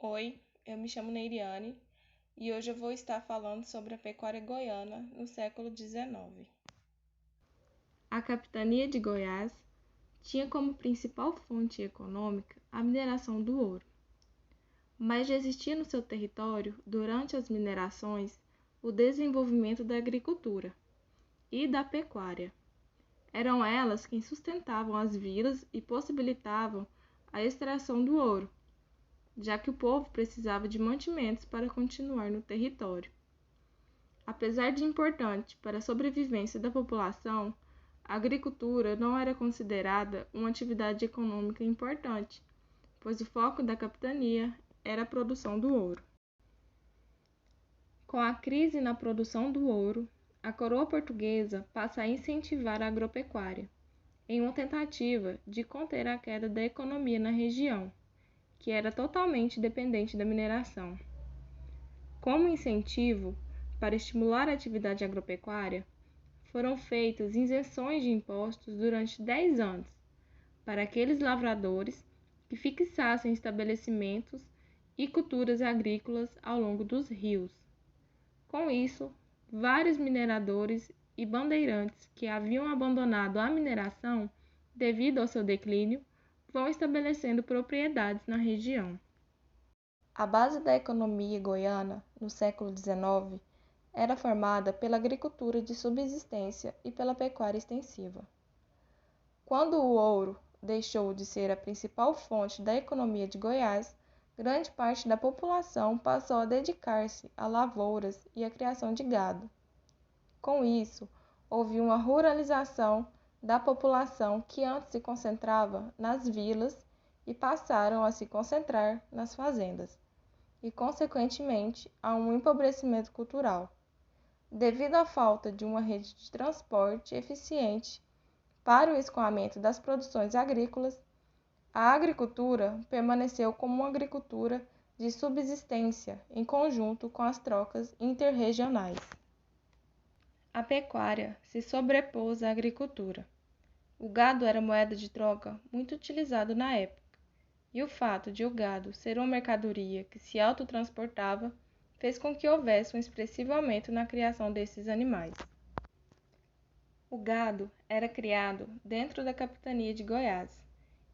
Oi, eu me chamo Neiriane e hoje eu vou estar falando sobre a pecuária goiana no século XIX. A capitania de Goiás tinha como principal fonte econômica a mineração do ouro, mas já existia no seu território, durante as minerações, o desenvolvimento da agricultura e da pecuária. Eram elas quem sustentavam as vilas e possibilitavam a extração do ouro, já que o povo precisava de mantimentos para continuar no território. Apesar de importante para a sobrevivência da população, a agricultura não era considerada uma atividade econômica importante, pois o foco da capitania era a produção do ouro. Com a crise na produção do ouro, a coroa portuguesa passa a incentivar a agropecuária, em uma tentativa de conter a queda da economia na região, que era totalmente dependente da mineração. Como incentivo para estimular a atividade agropecuária, foram feitas isenções de impostos durante 10 anos para aqueles lavradores que fixassem estabelecimentos e culturas agrícolas ao longo dos rios. Com isso, vários mineradores e bandeirantes que haviam abandonado a mineração devido ao seu declínio vão estabelecendo propriedades na região. A base da economia goiana no século XIX era formada pela agricultura de subsistência e pela pecuária extensiva. Quando o ouro deixou de ser a principal fonte da economia de Goiás, grande parte da população passou a dedicar-se a lavouras e à criação de gado. Com isso, houve uma ruralização da população que antes se concentrava nas vilas e passaram a se concentrar nas fazendas, e, consequentemente, a um empobrecimento cultural, devido à falta de uma rede de transporte eficiente para o escoamento das produções agrícolas. A agricultura permaneceu como uma agricultura de subsistência em conjunto com as trocas interregionais. A pecuária se sobrepôs à agricultura. O gado era moeda de troca muito utilizada na época, e o fato de o gado ser uma mercadoria que se autotransportava fez com que houvesse um expressivo aumento na criação desses animais. O gado era criado dentro da capitania de Goiás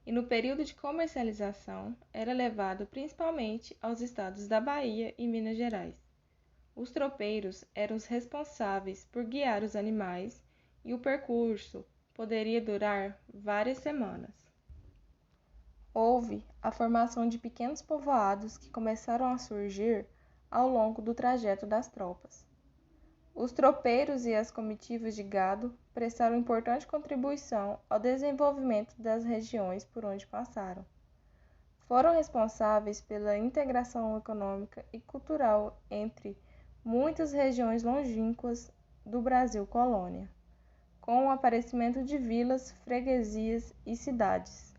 e, no período de comercialização, era levado principalmente aos estados da Bahia e Minas Gerais. Os tropeiros eram os responsáveis por guiar os animais e o percurso poderia durar várias semanas. Houve a formação de pequenos povoados que começaram a surgir ao longo do trajeto das tropas. Os tropeiros e as comitivas de gado prestaram importante contribuição ao desenvolvimento das regiões por onde passaram. Foram responsáveis pela integração econômica e cultural entre muitas regiões longínquas do Brasil colônia, com o aparecimento de vilas, freguesias e cidades.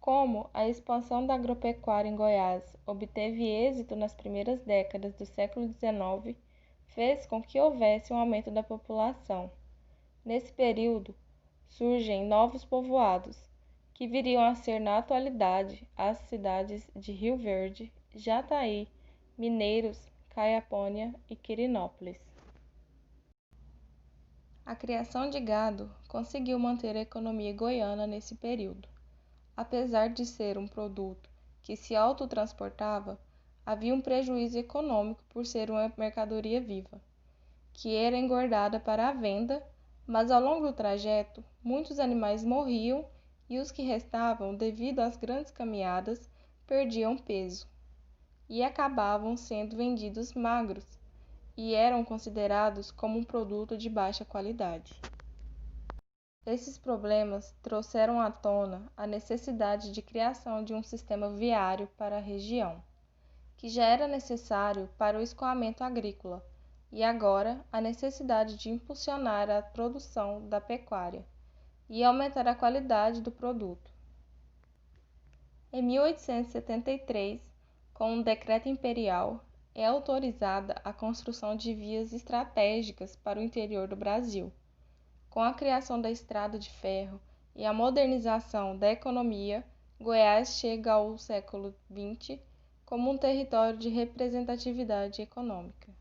Como a expansão da agropecuária em Goiás obteve êxito nas primeiras décadas do século XIX, fez com que houvesse um aumento da população. Nesse período, surgem novos povoados, que viriam a ser na atualidade as cidades de Rio Verde, Jataí, Mineiros, Caiapônia e Quirinópolis. A criação de gado conseguiu manter a economia goiana nesse período. Apesar de ser um produto que se autotransportava, havia um prejuízo econômico por ser uma mercadoria viva, que era engordada para a venda, mas ao longo do trajeto, muitos animais morriam e os que restavam, devido às grandes caminhadas, perdiam peso e acabavam sendo vendidos magros e eram considerados como um produto de baixa qualidade. Esses problemas trouxeram à tona a necessidade de criação de um sistema viário para a região, que já era necessário para o escoamento agrícola, e agora a necessidade de impulsionar a produção da pecuária e aumentar a qualidade do produto. Em 1873, com um decreto imperial, é autorizada a construção de vias estratégicas para o interior do Brasil. Com a criação da estrada de ferro e a modernização da economia, Goiás chega ao século XX como um território de representatividade econômica.